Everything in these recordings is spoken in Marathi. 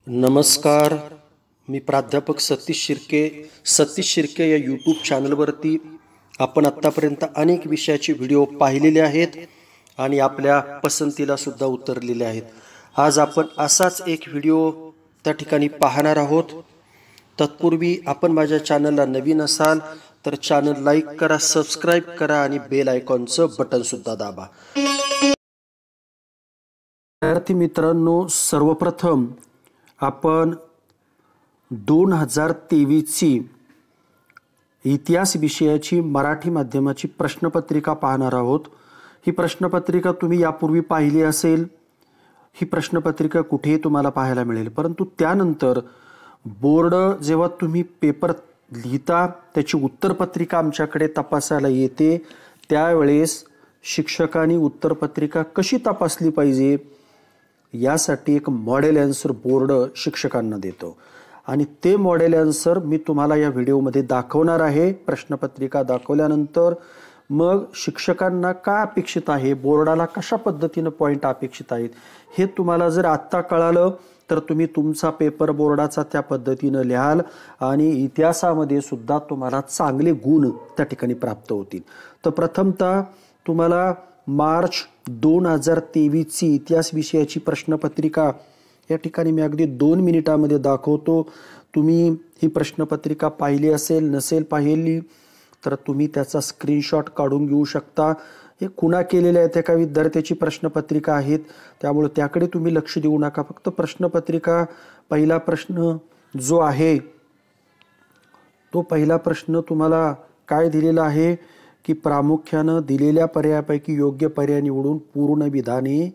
नमस्कार. मी प्राध्यापक सतीश शिर्के या यूट्यूब चॅनलवरती आपण आत्तापर्यंत अनेक विषयाचे व्हिडिओ पाहिलेले आहेत आणि आपल्या पसंतीला सुद्धा उतरलेले आहेत. आज आपण असाच एक व्हिडिओ त्या ठिकाणी पाहणार आहोत. तत्पूर्वी आपण माझ्या चॅनलला नवीन असाल तर चॅनल लाईक करा, सबस्क्राईब करा आणि बेल आयकॉनचं बटन सुद्धा दाबा. विद्यार्थी मित्रांनो, सर्वप्रथम आपण 2023ची इतिहास विषयाची मराठी माध्यमाची प्रश्नपत्रिका पाहणार आहोत. ही प्रश्नपत्रिका तुम्ही यापूर्वी पाहिली असेल. ही प्रश्नपत्रिका कुठेही तुम्हाला पाहायला मिळेल, परंतु त्यानंतर बोर्ड जेव्हा तुम्ही पेपर लिहिता त्याची उत्तरपत्रिका आमच्याकडे तपासायला येते, त्यावेळेस शिक्षकांनी उत्तरपत्रिका कशी तपासली पाहिजे यासाठी एक मॉडेल आन्सर बोर्ड शिक्षकांना देतो आणि ते मॉडेल आन्सर मी तुम्हाला या व्हिडिओमध्ये दाखवणार आहे. प्रश्नपत्रिका दाखवल्यानंतर मग शिक्षकांना काय अपेक्षित आहे, बोर्डाला कशा पद्धतीनं पॉईंट अपेक्षित आहेत हे तुम्हाला जर आत्ता कळालं तर तुम्ही तुमचा पेपर बोर्डाचा त्या पद्धतीनं लिहाल आणि इतिहासामध्ये सुद्धा तुम्हाला चांगले गुण त्या ठिकाणी प्राप्त होतील. तर प्रथमतः तुम्हाला मार्च 2023ची इतिहास विषयाची प्रश्नपत्रिका या ठिकाणी मी अगदी 2 मिनिटांमध्ये दाखवतो. तुम्ही ही प्रश्नपत्रिका पाहिली असेल, नसेल पाहिली तर तुम्ही त्याचा स्क्रीनशॉट काढून घेऊ शकता. हे खुणा केलेल्या आहेत एका विद्यार्थ्याची प्रश्नपत्रिका आहेत, त्यामुळे त्याकडे तुम्ही लक्ष देऊ नका. फक्त प्रश्नपत्रिका पहिला प्रश्न जो आहे तो पहिला प्रश्न तुम्हाला काय दिलेला आहे की प्रामुख्यानं दिलेल्या पर्यायापैकी योग्य पर्याय निवडून पूर्ण विधाने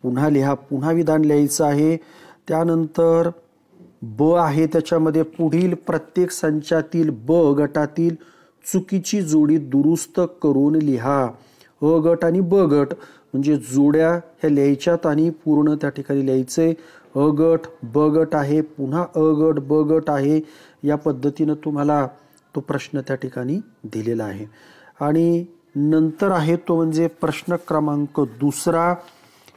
पुन्हा लिहा. पुन्हा विधान लिहायचं आहे. त्यानंतर ब आहे, त्याच्यामध्ये पुढील प्रत्येक संचातील ब गटातील चुकीची जोडी दुरुस्त करून लिहा. अ गट आणि ब गट म्हणजे जोड्या ह्या लिहायच्यात आणि पूर्ण त्या ठिकाणी लिहायचे. अ गट ब गट आहे, पुन्हा अ गट ब गट आहे. या पद्धतीनं तुम्हाला तो प्रश्न त्या ठिकाणी दिलेला आहे. आणि नंतर आहे तो म्हणजे प्रश्न क्रमांक 2,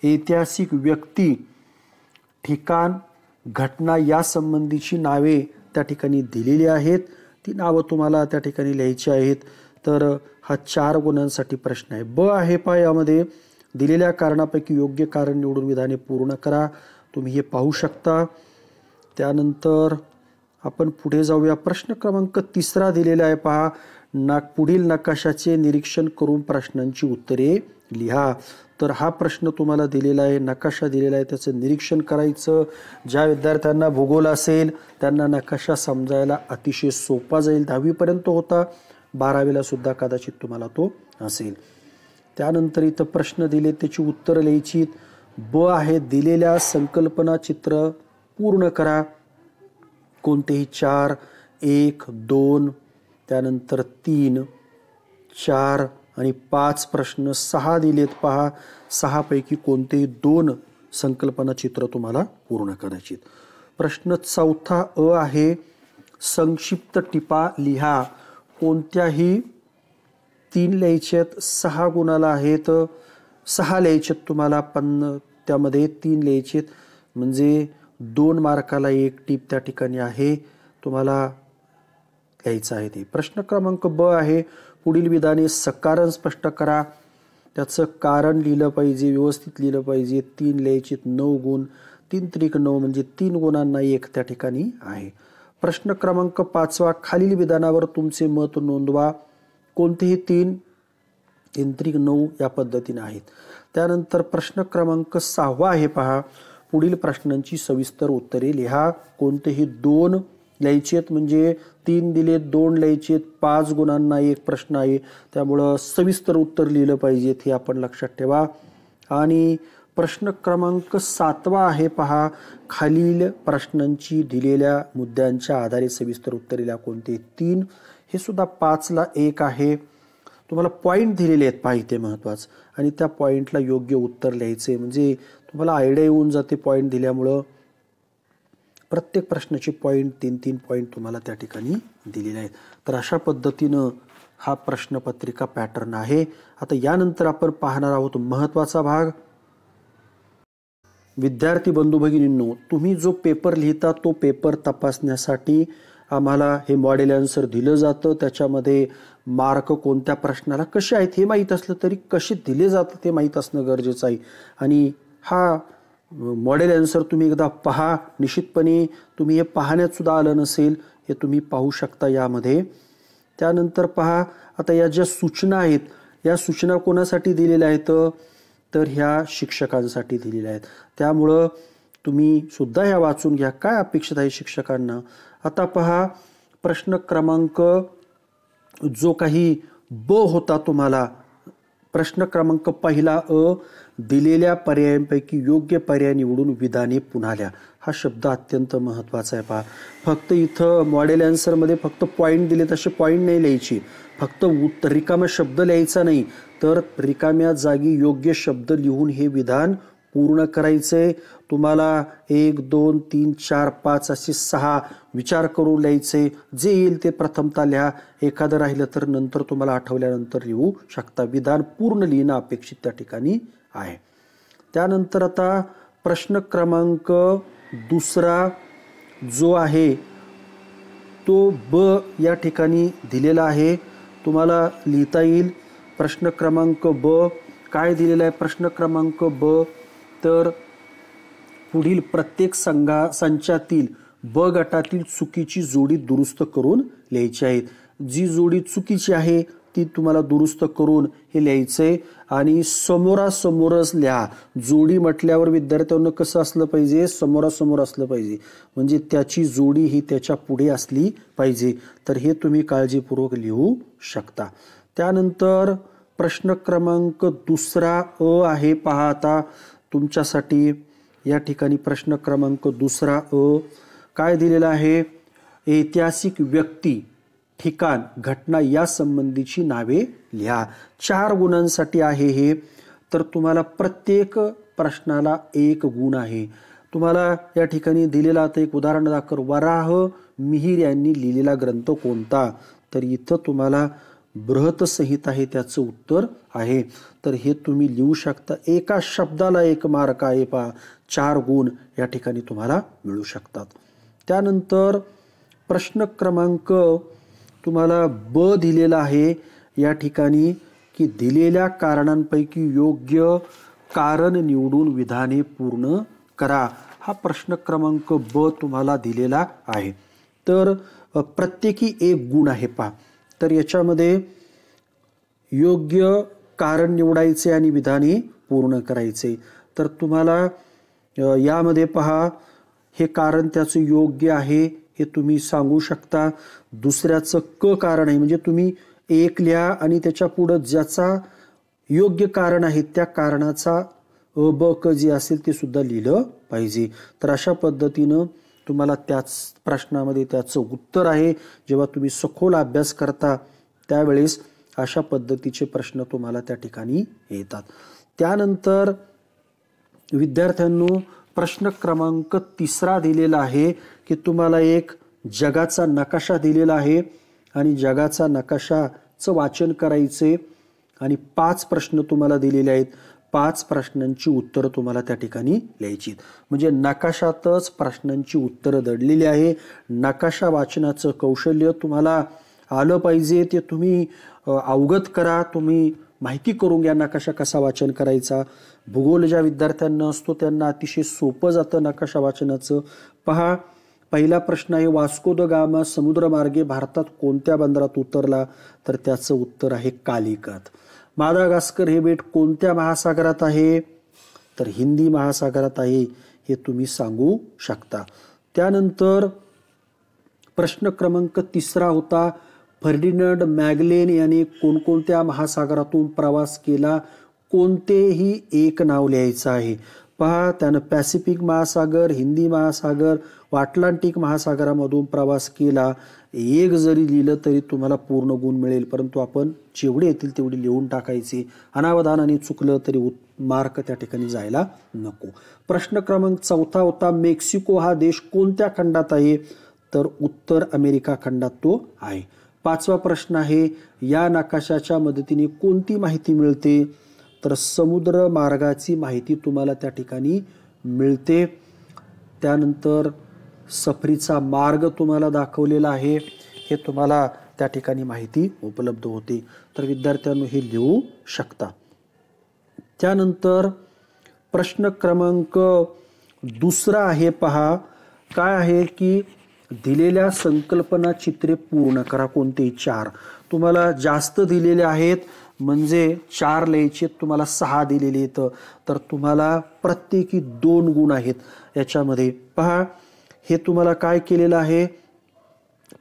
ऐतिहासिक व्यक्ती, ठिकाण, घटना या संबंधीची नावे त्या ठिकाणी दिलेली आहेत. ती नावं तुम्हाला त्या ठिकाणी लिहायची आहेत. तर हा 4 गुणांसाठी प्रश्न आहे. ब आहे पहा, यामध्ये दिलेल्या कारणापैकी योग्य कारण निवडून विधाने पूर्ण करा. तुम्ही हे पाहू शकता. त्यानंतर आपण पुढे जाऊया. प्रश्न क्रमांक 3 दिलेला आहे पहा, पुढील नकाशाचे निरीक्षण करून प्रश्नांची उत्तरे लिहा. तर हा प्रश्न तुम्हाला दिलेला आहे, नकाशा दिलेला आहे, त्याचं निरीक्षण करायचं. ज्या विद्यार्थ्यांना भूगोल असेल त्यांना नकाशा समजायला अतिशय सोपा जाईल. 10वी पर्यंत होता, 12वीला सुद्धा कदाचित तुम्हाला तो असेल. त्यानंतर इथं प्रश्न दिले, त्याची उत्तरं लिहायची. ब आहे, दिलेल्या संकल्पना चित्र पूर्ण करा. कोणतेही 4, 1, 2, त्यानंतर 3, 4 आणि 5 प्रश्न 6 दिलेत पहा. 6 पैकी कोणतेही 2 संकल्पना चित्र तुम्हाला पूर्ण करायची. प्रश्न 4 अ आहे, संक्षिप्त टिपा लिहा. कोणत्याही 3 लिहायच्यात, 6 गुणाला आहेत. 6 लिहायच्यात तुम्हाला, पण त्यामध्ये 3 लिहायचेत म्हणजे 2 मार्काला 1 टीप त्या ठिकाणी आहे, तुम्हाला लिहायचं आहे ते. प्रश्न क्रमांक ब आहे, पुढील विधाने सकारण स्पष्ट करा. त्याचं कारण लिहिलं पाहिजे, व्यवस्थित लिहिलं पाहिजे. 3 लिहायचे, 9 गुण. 3 त्रिक 9 म्हणजे 3 गुणांना 1 त्या ठिकाणी आहे. प्रश्न क्रमांक 5, खालील विधानावर तुमचे मत नोंदवा. कोणतेही 3 त्रिक 9 या पद्धतीने आहेत. त्यानंतर प्रश्न क्रमांक 6 आहे पहा, पुढील प्रश्नांची सविस्तर उत्तरे लिहा. कोणतेही 2 लिहायचेत म्हणजे 3 दिलेत, 2 लिहायचेत. 5 गुणांना 1 प्रश्न आहे, त्यामुळं सविस्तर उत्तर लिहिलं पाहिजेत, हे आपण लक्षात ठेवा. आणि प्रश्न क्रमांक 7 आहे पहा, खालील प्रश्नांची दिलेल्या मुद्द्यांच्या आधारे सविस्तर उत्तर लिहा. कोणते 3, हे सुद्धा 5ला 1 आहे. तुम्हाला पॉईंट दिलेले आहेत पहा, इथे महत्त्वाचं, आणि त्या पॉईंटला योग्य उत्तर लिहायचे म्हणजे तुम्हाला आयडिया येऊन जाते पॉईंट दिल्यामुळं. प्रत्येक प्रश्नाचे पॉईंट 3-3 पॉईंट तुम्हाला त्या ठिकाणी दिलेले आहेत. तर अशा पद्धतीनं हा प्रश्नपत्रिका पॅटर्न आहे. आता यानंतर आपण पाहणार आहोत महत्त्वाचा भाग, विद्यार्थी बंधू भगिनींनो, तुम्ही जो पेपर लिहिता तो पेपर तपासण्यासाठी आम्हाला हे मॉडेल आन्सर दिलं जातं. त्याच्यामध्ये मार्क कोणत्या प्रश्नाला कसे आहेत हे माहीत असलं तरी कसे दिले जातं ते माहीत असणं गरजेचं आहे. आणि हा मॉडेल आन्सर तुम्ही एकदा पहा. निश्चितपणे तुम्ही हे पाहण्यात सुद्धा आलं नसेल, हे तुम्ही पाहू शकता यामध्ये. त्यानंतर पहा, आता या ज्या सूचना आहेत, या सूचना कोणासाठी दिलेल्या आहेत, तर ह्या शिक्षकांसाठी दिलेल्या आहेत. त्यामुळं तुम्ही सुद्धा ह्या वाचून घ्या काय अपेक्षित आहे शिक्षकांना. आता पहा, प्रश्न क्रमांक जो काही ब होता तुम्हाला, प्रश्न क्रमांक पहिला अ, दिलेल्या पर्यायांपैकी योग्य पर्याय निवडून विधाने पुन्हा लिहा. हा शब्द अत्यंत महत्त्वाचा आहे. पहा, फक्त इथं मॉडेल आन्सरमध्ये फक्त पॉईंट दिले तसे पॉईंट नाही लिहायची, फक्त रिकामा शब्द लिहायचा नाही, तर रिकाम्या जागी योग्य शब्द लिहून हे विधान पूर्ण करायचंय. तुम्हाला 1 2 3 4 5 असे 6 विचार करून लिहायचे. जे येईल ते प्रथमतः लिहा, एखादं राहिलं तर नंतर तुम्हाला आठवल्यानंतर लिहू शकता. विधान पूर्ण लिहिणं अपेक्षित त्या ठिकाणी आहे. त्यानंतर आता प्रश्न क्रमांक दुसरा जो आहे तो ब या ठिकाणी दिलेला आहे, तुम्हाला लिहिता येईल. प्रश्न क्रमांक ब काय दिलेला आहे, प्रश्न क्रमांक ब, तर पुढील प्रत्येक संचातील ब गटातील चुकीची जोडी दुरुस्त करून लिहायची आहे. जी जोडी चुकीची आहे ती तुम्हाला दुरुस्त करून हे लिहायचंय. आणि समोरासमोरच लिहा. जोडी म्हटल्यावर विद्यार्थ्यांना कसं असलं पाहिजे, समोरासमोर असलं पाहिजे, म्हणजे त्याची जोडी ही त्याच्या पुढे असली पाहिजे. तर हे तुम्ही काळजीपूर्वक लिहू शकता. त्यानंतर प्रश्न क्रमांक दुसरा अ आहे. पहा, आता तुमच्यासाठी या ठिकाणी प्रश्न क्रमांक दुसरा अ काय दिलेला आहे, ऐतिहासिक व्यक्ती, ठिकाण, घटना या संबंधीची नावे लिहा. 4 गुणांसाठी आहे हे. तर तुम्हाला प्रत्येक प्रश्नाला 1 गुण आहे. तुम्हाला या ठिकाणी दिलेला आता एक उदाहरण दाखल, वराह मिहीर यांनी लिहिलेला ग्रंथ कोणता, तर इथं तुम्हाला बृहतसंहिता हे त्याचं उत्तर आहे. तर हे तुम्ही लिहू शकता. एका शब्दाला 1 मार्क आहे. पहा, 4 गुण या ठिकाणी तुम्हाला मिळू शकतात. त्यानंतर प्रश्न क्रमांक तुम्हाला ब दिलेला आहे या ठिकाणी, की दिलेल्या कारणांपैकी योग्य कारण निवडून विधाने पूर्ण करा. हा प्रश्न क्रमांक ब तुम्हाला दिलेला आहे. तर प्रत्येकी 1 गुण आहे. पहा, तर याच्यामध्ये योग्य कारण निवडायचे आणि विधाने पूर्ण करायचे. तर तुम्हाला यामध्ये पहा, हे कारण त्याचं योग्य आहे हे तुम्ही सांगू शकता. दुसऱ्याचं क कारण आहे, म्हणजे तुम्ही 1 लिहा आणि त्याच्या पुढं ज्याचा योग्य कारण आहे त्या कारणाचा अ ब क जे असेल ते सुद्धा लिहिलं पाहिजे. तर अशा पद्धतीनं तुम्हाला त्याच प्रश्नामध्ये त्याचं उत्तर आहे. जेव्हा तुम्ही सखोल अभ्यास करता त्यावेळेस अशा पद्धतीचे प्रश्न तुम्हाला त्या ठिकाणी येतात. त्यानंतर विद्यार्थ्यांनो, प्रश्न क्रमांक तिसरा दिलेला आहे, की तुम्हाला एक जगाचा नकाशा दिलेला आहे आणि जगाचा नकाशाचं वाचन करायचे आणि 5 प्रश्न तुम्हाला दिलेले आहेत. 5 प्रश्नांची उत्तरं तुम्हाला त्या ठिकाणी लिहायची. म्हणजे नकाशातच प्रश्नांची उत्तरं दडलेली आहे. नकाशा वाचनाचं कौशल्य तुम्हाला आलं पाहिजे, ते तुम्ही अवगत करा. तुम्ही माहिती करून घ्या नकाशा कसा वाचन करायचा. भूगोल ज्या विद्यार्थ्यांना असतो त्यांना अतिशय सोपं जातं नकाशा वाचनाचं. पहा, पहिला प्रश्न आहे, वास्को द गामा समुद्रमार्गे भारतात कोणत्या बंदरात उतरला, तर त्याचं उत्तर आहे कालिकत. मादागास्कर हे बेट कोणत्या महासागरात आहे, तर हिंदी महासागरात आहे, हे तुम्ही सांगू शकता. त्यानंतर प्रश्न क्रमांक तिसरा होता, फर्डिनांड मॅगलेन याने कोणकोणत्या महासागरातून प्रवास केला, कोणतेही एक नाव लिहायचं आहे. पहा, त्यानं पॅसिफिक महासागर, हिंदी महासागर व अटलांटिक महासागरामधून प्रवास केला. 1 जरी लिहिलं तरी तुम्हाला पूर्ण गुण मिळेल, परंतु आपण जेवढे येतील तेवढे लिहून टाकायचे. अनावधानाने चुकलं तरी मार्क त्या ठिकाणी जायला नको. प्रश्न क्रमांक 4 होता, मेक्सिको हा देश कोणत्या खंडात आहे, तर उत्तर अमेरिका खंडात तो आहे. 5वा प्रश्न आहे, या नकाशाच्या मदतीने कोणती माहिती मिळते, तर समुद्र मार्गाची माहिती तुम्हाला त्या ठिकाणी मिळते. त्यानंतर सफरीचा मार्ग तुम्हाला दाखवलेला आहे, हे तुम्हाला त्या ठिकाणी माहिती उपलब्ध होते. तर विद्यार्थ्यांनो हे लिहू शकता. त्यानंतर प्रश्न क्रमांक 2 आहे पहा, काय आहे की दिलेल्या संकल्पना चित्रे पूर्ण करा. कोणतेही 4 तुम्हाला जास्त दिलेले आहेत, म्हणजे 4 लिहायचे, तुम्हाला 6 दिलेले आहेत, तर तुम्हाला प्रत्येकी 2 गुण आहेत याच्यामध्ये. पहा हे तुम्हाला काय केलेलं आहे,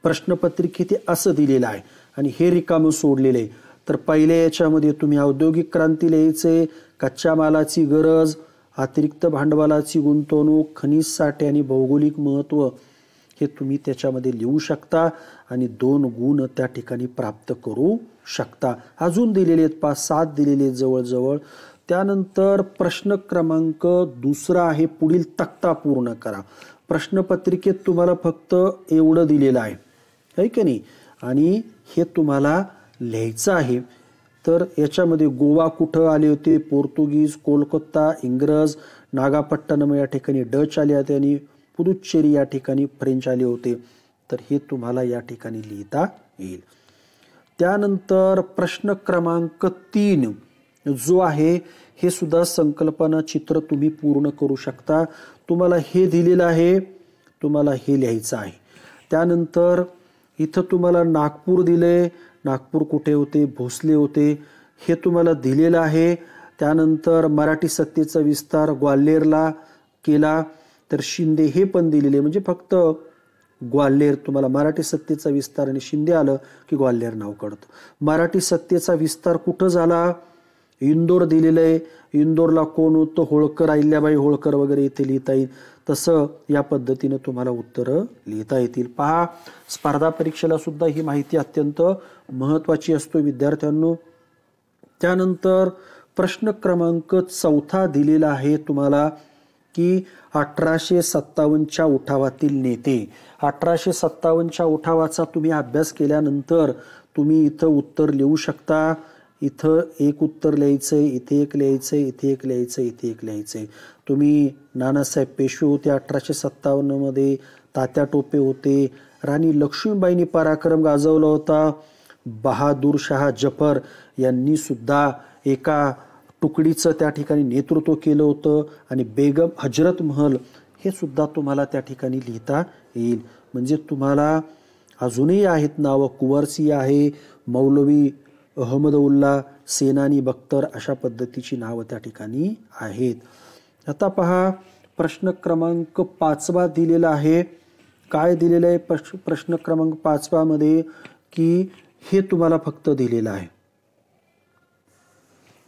प्रश्नपत्रिकेत असं दिलेलं आहे आणि हे रिकामं सोडलेलं आहे. तर पहिल्या याच्यामध्ये तुम्ही औद्योगिक क्रांती लिहायचे, कच्च्या मालाची गरज, अतिरिक्त भांडवलाची गुंतवणूक, खनिज साठे आणि भौगोलिक महत्त्व हे तुम्ही त्याच्यामध्ये लिहू शकता आणि 2 गुण त्या ठिकाणी प्राप्त करू शकता. अजून दिलेले आहेत 5-7 दिलेले आहेत जवळजवळ. त्यानंतर प्रश्न क्रमांक 2 आहे, पुढील तक्ता पूर्ण करा. प्रश्नपत्रिकेत तुम्हाला फक्त एवढं दिलेलं आहे की नाही, आणि हे तुम्हाला लिहायचं आहे. तर याच्यामध्ये गोवा कुठं आले होते, पोर्तुगीज, कोलकाता इंग्रज, नागापट्टणम या ठिकाणी डच आले होते आणि पुदुच्चेरी या ठिकाणी फ्रेंच आले होते. तर हे तुम्हाला या ठिकाणी लिहिता येईल. त्यानंतर प्रश्न क्रमांक 3 जो आहे, हे सुद्धा संकल्पना चित्र तुम्ही पूर्ण करू शकता. तुम्हाला हे दिलेलं आहे, तुम्हाला हे लिहायचं आहे. त्यानंतर इथं तुम्हाला नागपूर दिले, नागपूर कुठे होते, भोसले होते, हे तुम्हाला दिलेलं आहे. त्यानंतर मराठी सत्तेचा विस्तार ग्वाल्हेरला केला, तर शिंदे हे पण दिलेले, म्हणजे फक्त ग्वाल्हेर तुम्हाला मराठी सत्तेचा विस्तार आणि शिंदे आलं की ग्वाल्हेर नाव कळतं. मराठी सत्तेचा विस्तार कुठं झाला, इंदोर दिलेलं आहे. इंदोरला कोण होतं, होळकर, अहिल्याबाई होळकर वगैरे इथे लिहिता येईल. तसं या पद्धतीनं तुम्हाला उत्तरं लिहिता येतील. पहा स्पर्धा परीक्षेला सुद्धा ही माहिती अत्यंत महत्त्वाची असतो विद्यार्थ्यांनो. त्यानंतर प्रश्न क्रमांक 4 दिलेला आहे तुम्हाला की 1857च्या उठावातील नेते. 1857च्या उठावाचा तुम्ही अभ्यास केल्यानंतर तुम्ही इथं उत्तर लिहू शकता. इथं एक उत्तर लिहायचंय, इथे एक लिहायचंय, इथे एक लिहायचंय, इथे एक लिहायचंय. तुम्ही नानासाहेब पेशवे होते 1857 मध्ये, तात्या टोपे होते, राणी लक्ष्मीबाईंनी पराक्रम गाजवला होता, बहादूर शाह जफर यांनी सुद्धा एका तुकडीचं त्या ठिकाणी नेतृत्व केलं होतं, आणि बेगम हजरत महल हे सुद्धा तुम्हाला त्या ठिकाणी लिहिता येईल. म्हणजे तुम्हाला अजूनही आहेत नावं, कुवरसी आहे, मौलवी अहमदउल्ला, सेनानी बख्तर, अशा पद्धतीची नावं त्या ठिकाणी आहेत. आता पहा प्रश्न क्रमांक 5 दिलेला आहे. काय दिलेलं आहे प्रश्न क्रमांक 5 मध्ये की हे तुम्हाला फक्त दिलेलं आहे,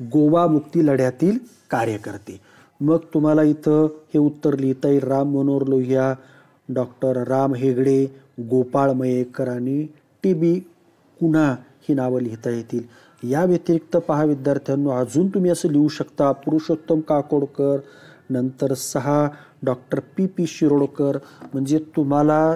गोवा मुक्ती लढ्यातील कार्यकर्ते. मग तुम्हाला इथं हे उत्तर लिहिता येईल, राम मनोहर लोहिया, डॉक्टर राम हेगडे, गोपाळ मयेकर आणि टी.बी. कुन्हा ही नावं लिहिता येतील. या व्यतिरिक्त पहा विद्यार्थ्यांनो, अजून तुम्ही असं लिहू शकता, पुरुषोत्तम काकोडकर, नंतर 6 डॉक्टर पी शिरोडकर. म्हणजे तुम्हाला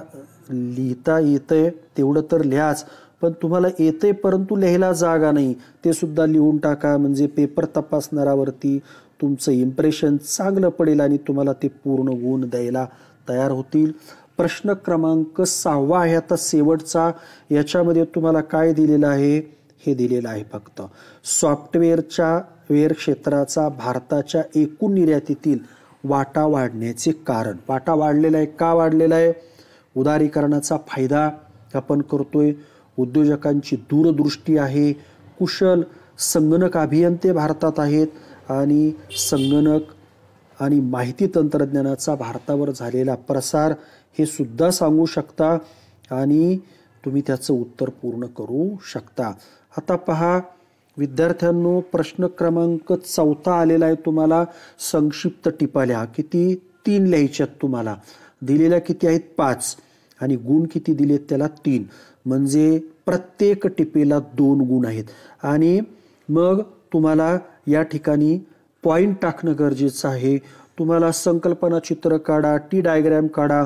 लिहिता येतंय तेवढं तर लिहाच, पण तुम्हाला येतंय परंतु लिहायला जागा नाही, ते सुद्धा लिहून टाका. म्हणजे पेपर तपासणाऱ्यावरती तुमचं इम्प्रेशन चांगलं पडेल आणि तुम्हाला ते पूर्ण गुण द्यायला तयार होतील. प्रश्न क्रमांक 6 आहे आता शेवटचा. याच्यामध्ये तुम्हाला काय दिलेलं आहे, हे दिलेलं आहे फक्त सॉफ्टवेअर क्षेत्राचा भारताच्या एकूण निर्यातीतील वाटा वाढण्याचे कारण. वाटा वाढलेला आहे, का वाढलेला आहे, उदारीकरणाचा फायदा आपण करतोय, उद्योजकांची दूरदृष्टी आहे, कुशल संगणक अभियंते भारतात आहेत, आणि संगणक आणि माहिती तंत्रज्ञानाचा भारतावर झालेला प्रसार हे सुद्धा सांगू शकता आणि तुम्ही त्याचं उत्तर पूर्ण करू शकता. आता पहा विद्यार्थ्यांनो, प्रश्न क्रमांक 4 आलेला आहे तुम्हाला. संक्षिप्त टिपा लिहा. किती? 3 लिहायच्यात तुम्हाला. दिलेल्या किती आहेत? 5, आणि गुण किती दिलेत त्याला? 3. म्हणजे प्रत्येक टिपेला 2 गुण आहेत. आणि मग तुम्हाला या ठिकाणी पॉइंट टाकणं गरजेचं आहे. तुम्हाला संकल्पना चित्र काढा, टी डायग्रॅम काढा,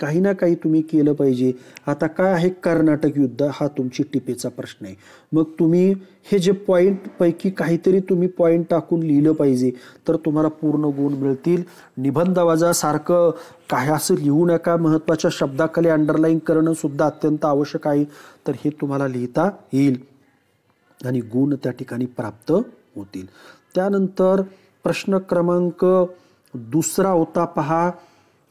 काही ना काही तुम्ही केलं पाहिजे. आता काय आहे कर्नाटक युद्ध, हा तुमची टिपेचा प्रश्न आहे. मग तुम्ही हे जे पॉईंट पैकी काहीतरी तुम्ही पॉईंट टाकून लिहिलं पाहिजे, तर तुम्हाला पूर्ण गुण मिळतील. निबंधवाजासारखं काय असं लिहू नका. महत्त्वाच्या शब्दाखाली अंडरलाईन करणं सुद्धा अत्यंत आवश्यक आहे. तर हे तुम्हाला लिहिता येईल आणि गुण त्या ठिकाणी प्राप्त होतील. त्यानंतर प्रश्न क्रमांक 2 होता पहा,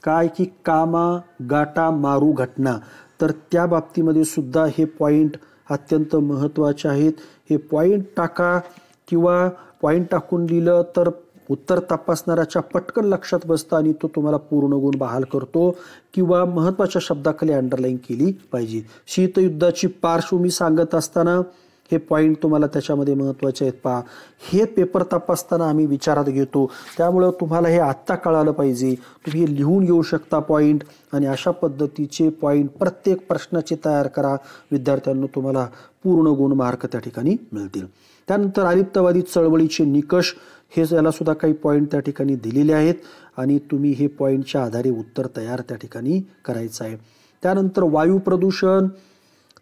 काय की कामा गाटा मारू घटना. तर त्या बाबतीमध्ये सुद्धा हे पॉईंट अत्यंत महत्त्वाचे आहेत. हे पॉईंट टाका किंवा पॉईंट टाकून लिहिलं तर उत्तर तपासणाऱ्याच्या पटकन लक्षात बसतं आणि तो तुम्हाला पूर्ण गुण बहाल करतो. किंवा महत्त्वाच्या शब्दाखाली अंडरलाईन केली पाहिजे. शीतयुद्धाची पार्श्वभूमी सांगत असताना हे पॉईंट तुम्हाला त्याच्यामध्ये महत्त्वाचे आहेत पहा. हे पेपर तपासताना आम्ही विचारात घेतो, त्यामुळं तुम्हाला हे आत्ता कळालं पाहिजे. तुम्ही हे लिहून घेऊ शकता पॉईंट आणि अशा पद्धतीचे पॉईंट प्रत्येक प्रश्नाचे तयार करा. विद्यार्थ्यांना तुम्हाला पूर्ण गुण मार्क त्या ठिकाणी मिळतील. त्यानंतर अलिप्तवादी चळवळीचे निकष, हे याला सुद्धा काही पॉईंट त्या ठिकाणी दिलेले आहेत आणि तुम्ही हे पॉईंटच्या आधारे उत्तर तयार त्या ठिकाणी करायचं आहे. त्यानंतर वायू प्रदूषण,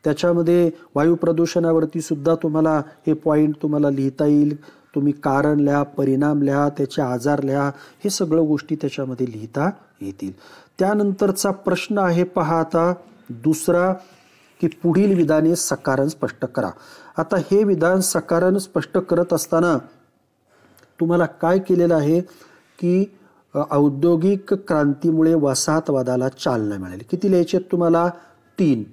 त्याच्यामध्ये वायू प्रदूषणावरती सुद्धा तुम्हाला हे पॉईंट तुम्हाला लिहिता येईल. तुम्ही कारण लिहा, परिणाम लिहा, त्याचे आजार लिहा, हे सगळं गोष्टी त्याच्यामध्ये लिहिता येतील. त्यानंतरचा प्रश्न आहे पहा आता 2 की पुढील विधाने सकारण स्पष्ट करा. आता हे विधान सकारण स्पष्ट करत असताना तुम्हाला काय केलेलं आहे की औद्योगिक क्रांतीमुळे वसाहतवादाला चालना मिळाली. किती लिहायचे आहेत तुम्हाला? 3.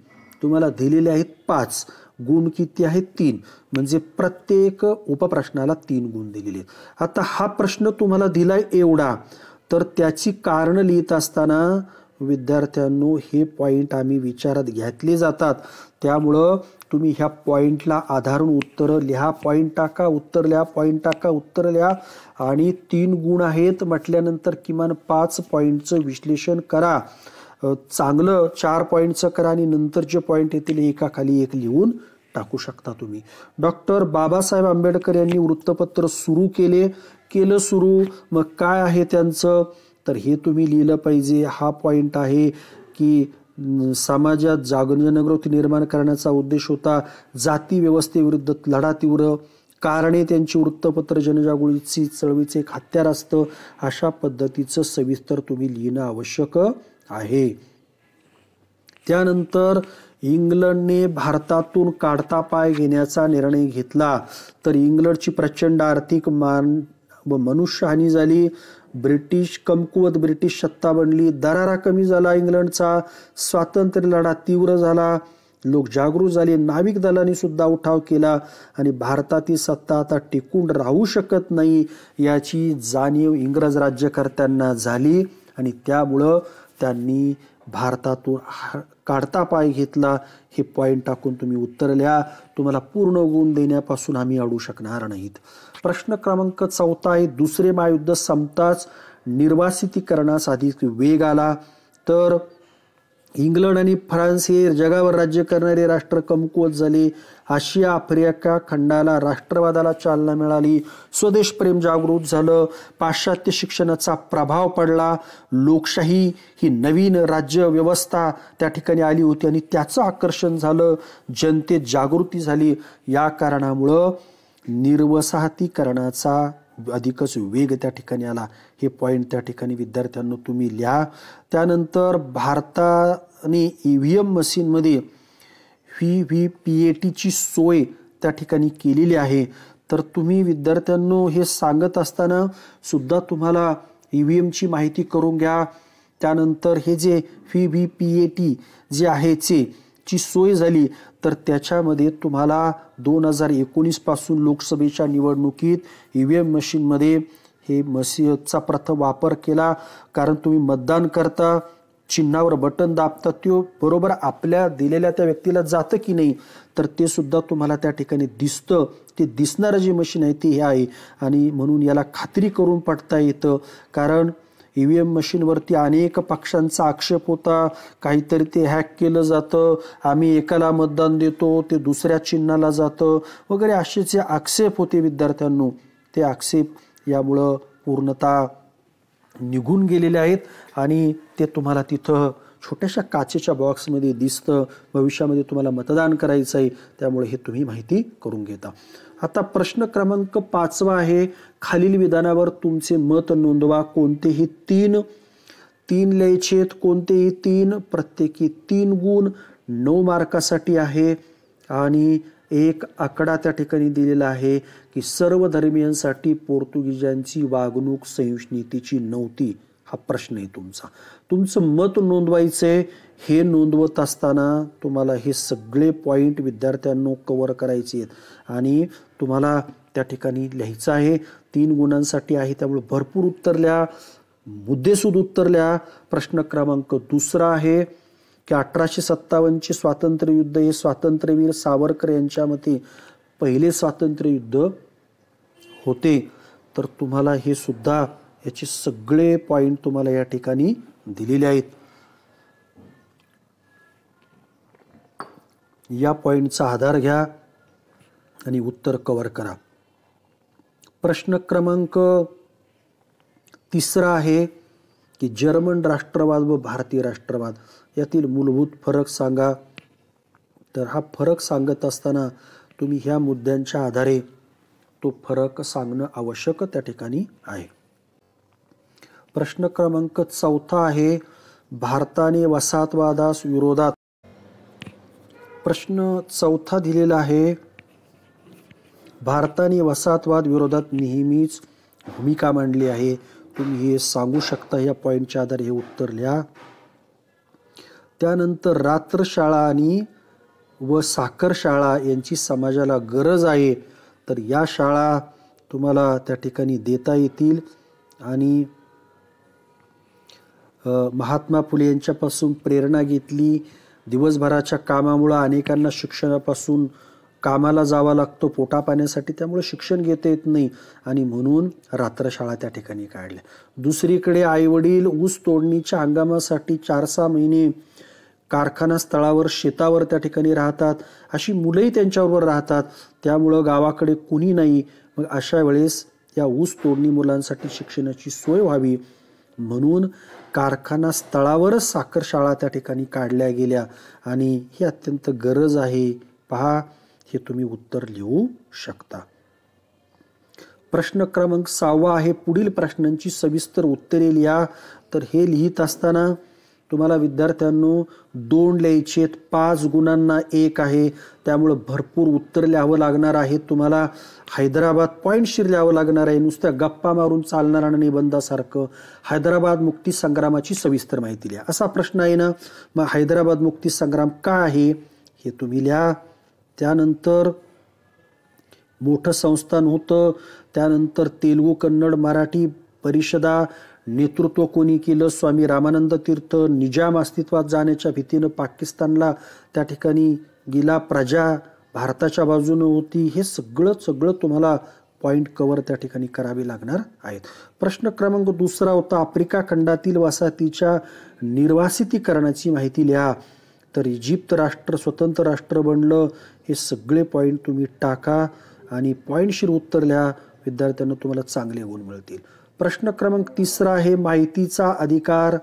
तुम्हाला दिलेले आहेत 5. गुण किती आहेत? 3. म्हणजे प्रत्येक उपप्रश्नाला 3 गुण दिलेले आहेत. आता हा प्रश्न तुम्हाला दिलाय एवढा, तर त्याची कारण लिहित असताना विद्यार्थ्यांनो हे पॉईंट आम्ही विचारात घेतले जातात. त्यामुळं तुम्ही ह्या पॉईंटला आधारून उत्तरं लिहा. पॉईंट टाका, उत्तर लिहा, पॉईंट टाका, उत्तर लिहा. आणि 3 गुण आहेत म्हटल्यानंतर किमान 5 पॉईंटचं विश्लेषण करा. चांगलं 4 पॉईंटचं करा आणि नंतर जे पॉईंट येतील एकाखाली एक लिहून टाकू शकता तुम्ही. डॉक्टर बाबासाहेब आंबेडकर यांनी वृत्तपत्र सुरू केलं सुरू. मग काय आहे त्यांचं, तर हे तुम्ही लिहिलं पाहिजे. हा पॉईंट आहे की समाजात जनजागृती निर्माण करण्याचा उद्देश होता. जाती व्यवस्थेविरुद्ध लढा तीव्र. कारणे त्यांची वृत्तपत्र जनजागृती चळवळीचे एक हत्यार असतं. अशा पद्धतीचं सविस्तर तुम्ही लिहिणं आवश्यक आहे. त्यानंतर इंग्लंडने भारतातून काढता पाय घेण्याचा निर्णय घेतला. तर इंग्लंडची प्रचंड आर्थिक व मनुष्यहानी झाली. कमकुवत ब्रिटिश सत्ता बनली. दरारा कमी झाला इंग्लंडचा. स्वातंत्र्य लढा तीव्र झाला. लोक जागृत झाले. नाविक दलाने सुद्धा उठाव केला आणि भारतातील सत्ता आता टिकून राहू शकत नाही याची जाणीव इंग्रज राज्यकर्त्यांना झाली आणि त्यामुळं त्यांनी भारतातून काढता पाय घेतला. हे पॉईंट टाकून तुम्ही उत्तर लिहा. तुम्हाला पूर्ण गुण देण्यापासून आम्ही अडू शकणार नाहीत. प्रश्न क्रमांक 14 आहे, दुसरे महायुद्ध संपताच निर्वासितीकरणास अधिक वेग आला. तर इंग्लंड आणि फ्रान्स हे जगावर राज्य करणारे राष्ट्र कमकुवत झाले. आशिया आफ्रिका खंडाला राष्ट्रवादाला चालना मिळाली. स्वदेश प्रेम जागृत झालं. पाश्चात्य शिक्षणाचा प्रभाव पडला. लोकशाही ही नवीन राज्य व्यवस्था त्या ठिकाणी आली होती आणि त्याचं आकर्षण झालं. जनतेत जागृती झाली. या कारणामुळं निर्वसाहतीकरणाचा अधिकच वेग त्या ठिकाणी आला. हे पॉईंट त्या ठिकाणी विद्यार्थ्यांना तुम्ही लिहा. त्यानंतर भारताने EVM मशीनमध्ये VVPATची सोय त्या ठिकाणी केलेली आहे. तर तुम्ही विद्यार्थ्यांनो हे सांगत असताना सुद्धा तुम्हाला EVMची माहिती करून घ्या. त्यानंतर हे जे VVPAT जे आहे ची सोय झाली तर त्याच्यामध्ये तुम्हाला 2019 पासून लोकसभेच्या निवडणुकीत EVM मशीनमध्ये हे मशीनचा प्रथम वापर केला. कारण तुम्ही मतदान करता, चिन्हावर बटन दाबता, तो बरोबर आपल्या दिलेल्या त्या व्यक्तीला जातं की नाही तर ते सुद्धा तुम्हाला त्या ठिकाणी दिसतं. ते दिसणारं जे मशीन आहे ते हे आहे आणि म्हणून याला खात्री करून पडता येतं. कारण EVM मशीनवरती अनेक पक्षांचा आक्षेप होता. काहीतरी ते हॅक केलं जातं, आम्ही एकाला मतदान देतो ते दुसऱ्या चिन्हाला जातं वगैरे असे जे आक्षेप होते विद्यार्थ्यांनो, ते आक्षेप यामुळं पूर्णतः निघून गेलेले आहेत आणि ते तुम्हाला तिथं छोट्याशा काचेच्या बॉक्समध्ये दिसतं. भविष्यामध्ये तुम्हाला मतदान करायचं आहे, त्यामुळे हे तुम्ही माहिती करून घेता. आता प्रश्न क्रमांक 5 आहे, खालील विधानावर तुमचे मत नोंदवा. कोणतेही तीन लिहायचेत, कोणतेही 3, प्रत्येकी 3 गुण, 9 मार्कासाठी आहे. आणि एक आकडा त्या ठिकाणी दिलेला आहे की सर्व धर्मियांसाठी पोर्तुगीजांची वागणूक सहिष्णुतेची नव्हती. हा प्रश्न आहे तुमचा. तुमचं मत नोंदवायचंय. हे नोंदवत असताना तुम्हाला हे सगळे पॉईंट विद्यार्थ्यांनो कव्हर करायचे आहेत आणि तुम्हाला त्या ठिकाणी लिहायचं आहे. 3 गुणांसाठी आहे, त्यामुळे भरपूर उत्तर लिहा, मुद्देसूद उत्तर लिहा. प्रश्न क्रमांक 2 आहे की 1857चे स्वातंत्र्य युद्ध हे स्वातंत्र्यवीर सावरकर यांच्या मते पहिले स्वातंत्र्य युद्ध होते. तर तुम्हाला हे सुद्धा याचे सगळे पॉइंट तुम्हाला या ठिकाणी दिलेले आहेत. या पॉइंटचा आधार घ्या आणि उत्तर कव्हर करा. प्रश्न क्रमांक 3 आहे की जर्मन राष्ट्रवाद व भारतीय राष्ट्रवाद यातील मूलभूत फरक सांगा. तर हा फरक सांगत असताना तुम्ही ह्या मुद्द्यांच्या आधारे तो फरक सांगणं आवश्यक त्या ठिकाणी आहे. प्रश्न क्रमांक 4 आहे, भारताने वसाहतवादास विरोधात. प्रश्न 4 दिलेला आहे, भारताने वसाहतवाद विरोधात नेहमीच भूमिका मांडली आहे. तुम्ही हे सांगू शकता. या पॉईंटच्या आधारे हे उत्तर लिहा. त्यानंतर रात्रशाळा आणि व साखर शाळा यांची समाजाला गरज आहे. तर या शाळा तुम्हाला त्या ठिकाणी देता येतील. आणि महात्मा फुले यांच्यापासून प्रेरणा घेतली. दिवसभराच्या कामामुळे अनेकांना शिक्षणापासून कामाला जावं लागतं पोटा पाण्यासाठी, त्यामुळे शिक्षण घेता येत नाही आणि म्हणून रात्रशाळा त्या ठिकाणी काढल्या. दुसरीकडे आईवडील ऊस तोडणीच्या हंगामासाठी 4-6 महिने कारखाना स्थळावर शेतावर त्या ठिकाणी राहतात. अशी मुलंही त्यांच्याबरोबर राहतात, त्यामुळं गावाकडे कुणी नाही. मग अशा वेळेस या ऊस तोडणी मुलांसाठी शिक्षणाची सोय व्हावी म्हणून कारखाना स्थळावरच साखर शाळा त्या ठिकाणी काढल्या गेल्या आणि ही अत्यंत गरज आहे. पहा, हे तुम्ही उत्तर लिहू शकता. प्रश्न क्रमांक 6 आहे, पुढील प्रश्नांची सविस्तर उत्तरे लिहा. तर हे लिहित असताना तुम्हाला विद्यार्थ्यांनो 2 लिहायचे, 5 गुणांना 1 आहे, त्यामुळे भरपूर उत्तर लिहावं लागणार आहे. तुम्हाला हैदराबाद पॉईंटशीर लिहावं लागणार आहे. नुसत्या गप्पा मारून चालणार निबंधासारखं हैदराबाद मुक्ती संग्रामाची सविस्तर माहिती लिहा असा प्रश्न आहे ना. मग हैदराबाद मुक्ती संग्राम का आहे हे तुम्ही लिहा. त्यानंतर मोठं संस्थान होतं, त्यानंतर तेलुगू कन्नड मराठी परिषदा, नेतृत्व कोणी केलं, स्वामी रामानंद तीर्थ, निजाम अस्तित्वात जाण्याच्या भीतीनं पाकिस्तानला त्या ठिकाणी गेला, प्रजा भारताच्या बाजूनं होती. हे सगळं तुम्हाला पॉईंट कव्हर त्या ठिकाणी करावे लागणार आहेत. प्रश्न क्रमांक 2 होता, आफ्रिका खंडातील वसाहतीच्या निर्वासितीकरणाची माहिती लिहा. तर इजिप्त राष्ट्र स्वतंत्र राष्ट्र बनलं. हे सगळे पॉईंट तुम्ही टाका आणि पॉईंटशीर उत्तर लिहा. विद्यार्थ्यांना तुम्हाला चांगले गुण मिळतील. प्रश्न क्रमांक 3 आहे, माहितीचा अधिकार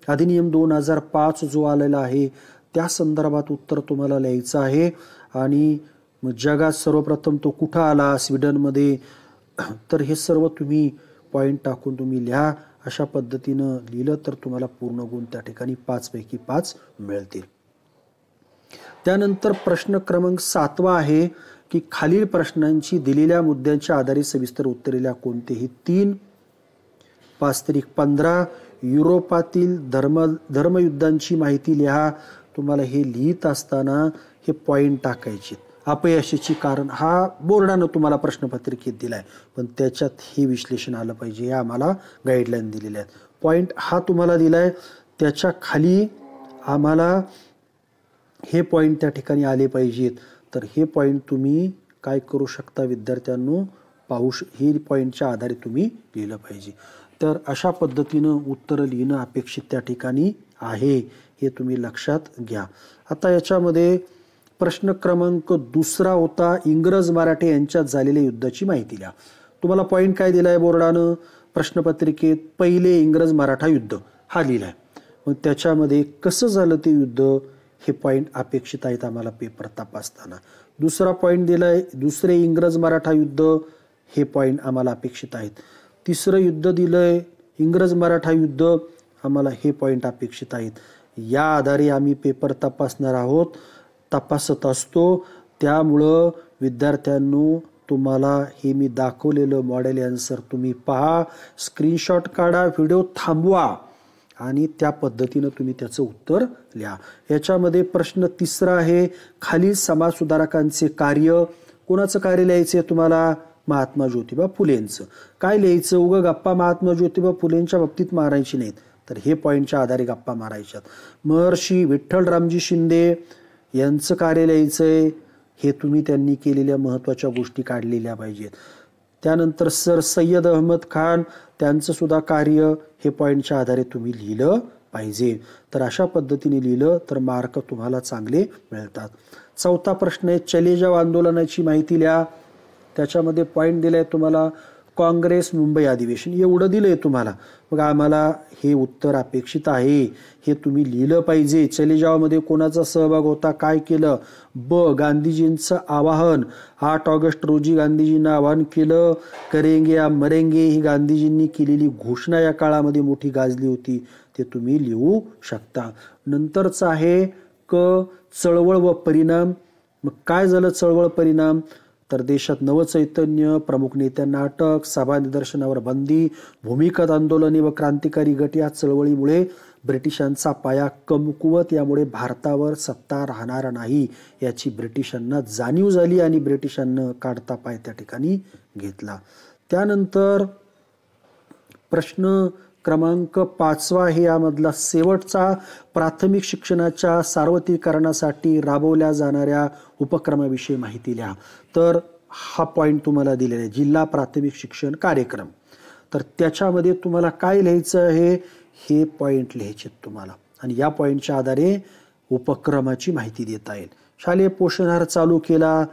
अधिनियम 2005 जो आलेला आहे त्या संदर्भात उत्तर तुम्हाला लिहायचं आहे. आणि जगात सर्वप्रथम तो कुठं आला, स्वीडनमध्ये. तर हे सर्व तुम्ही पॉईंट टाकून तुम्ही लिहा. अशा पद्धतीनं लिहिलं तर तुम्हाला पूर्ण गुण त्या ठिकाणी 5 पैकी 5 मिळतील. त्यानंतर प्रश्न क्रमांक 7 आहे की खालील प्रश्नांची दिलेल्या मुद्द्यांच्या आधारे सविस्तर उत्तरे लिहा. कोणतेही 3. 5-15 युरोपातील धर्मयुद्धांची माहिती लिहा. तुम्हाला हे लिहित असताना हे पॉईंट टाकायचे. अपयशाची कारण हा बोर्डानं तुम्हाला प्रश्नपत्रिकेत दिलाय, पण त्याच्यात हे विश्लेषण आलं पाहिजे. हे आम्हाला गाईडलाईन दिलेल्या आहेत. पॉईंट हा तुम्हाला दिलाय, त्याच्या खाली आम्हाला हे पॉईंट त्या ठिकाणी आले पाहिजेत. तर हे पॉईंट तुम्ही काय करू शकता विद्यार्थ्यांनो, हे पॉईंटच्या आधारे तुम्ही लिहिलं पाहिजे. तर अशा पद्धतीनं उत्तर लिहिणं अपेक्षित त्या ठिकाणी आहे, हे तुम्ही लक्षात घ्या. आता याच्यामध्ये प्रश्न क्रमांक 2 होता, इंग्रज मराठे यांच्यात झालेल्या युद्धाची माहिती लिहा. तुम्हाला पॉईंट काय दिलाय बोर्डानं प्रश्नपत्रिकेत, पहिले इंग्रज मराठा युद्ध हा लिहिलाय. मग त्याच्यामध्ये कसं झालं ते युद्ध, हे पॉईंट अपेक्षित आहेत आम्हाला पेपर तपासताना. दुसरा पॉईंट दिलाय दुसरे इंग्रज मराठा युद्ध, हे पॉईंट आम्हाला अपेक्षित आहेत. तिसरं युद्ध दिलंय इंग्रज मराठा युद्ध, आम्हाला हे पॉईंट अपेक्षित आहेत. या आधारे आम्ही पेपर तपासणार आहोत, तपासत असतो. त्यामुळं विद्यार्थ्यांनो, तुम्हाला हे मी दाखवलेलं मॉडेल आन्सर तुम्ही पहा, स्क्रीनशॉट काढा, व्हिडिओ थांबवा आणि त्या पद्धतीनं तुम्ही त्याचं उत्तर लिहा. याच्यामध्ये प्रश्न तिसरा आहे, खालील समाजसुधारकांचे कार्य. कोणाचं कार्य लिहायचं आहे तुम्हाला? महात्मा ज्योतिबा फुलेंचं. काय लिहायचं? उगा गप्पा महात्मा ज्योतिबा फुलेंच्या बाबतीत मारायची नाहीत, तर हे पॉईंटच्या आधारे गप्पा मारायच्यात. महर्षी विठ्ठलरामजी शिंदे यांचं कार्य लिहायचंय, हे तुम्ही त्यांनी केलेल्या महत्त्वाच्या गोष्टी काढलेल्या पाहिजेत. त्यानंतर सर सय्यद अहमद खान, त्यांचं सुद्धा कार्य हे पॉईंटच्या आधारे तुम्ही लिहिलं पाहिजे. तर अशा पद्धतीने लिहिलं तर मार्क तुम्हाला चांगले मिळतात. चौथा प्रश्न आहे, चले जाव आंदोलनाची माहिती लिहा. त्याच्यामध्ये पॉईंट दिलाय तुम्हाला काँग्रेस मुंबई अधिवेशन, एवढं दिलंय तुम्हाला. मग आम्हाला हे उत्तर अपेक्षित आहे, हे तुम्ही लिहिलं पाहिजे. चले जावमध्ये कोणाचा सहभाग होता, काय केलं? ब, गांधीजींचं आवाहन. 8 ऑगस्ट रोजी गांधीजींना आवाहन केलं. करेंगे या मरेंगे ही गांधीजींनी केलेली घोषणा या काळामध्ये मोठी गाजली होती, ते तुम्ही लिहू शकता. नंतरचं आहे क, चळवळ व परिणाम. मग काय झालं चळवळ परिणाम? तर देशात नवचैतन्य, प्रमुख नेत्यांना अटक, सभा निदर्शनावर बंदी, भूमिगत आंदोलने व क्रांतिकारी गट या चळवळीमुळे ब्रिटिशांचा पाया कमकुवत, यामुळे भारतावर सत्ता राहणार नाही याची ब्रिटिशांना जाणीव झाली आणि ब्रिटिशांना काढता पाय त्या ठिकाणी घेतला. त्यानंतर प्रश्न क्रमांक 5 आहे यामधला शेवटचा, प्राथमिक शिक्षणाच्या सार्वत्रिकरणासाठी राबवल्या जाणाऱ्या उपक्रमाविषयी माहिती लिहा. तर हा पॉईंट तुम्हाला दिलेला आहे, जिल्हा प्राथमिक शिक्षण कार्यक्रम. तर त्याच्यामध्ये तुम्हाला काय लिहायचं आहे, हे पॉईंट लिहायचे तुम्हाला आणि या पॉईंटच्या आधारे उपक्रमाची माहिती देता येईल. शालेय पोषण आहार चालू केला,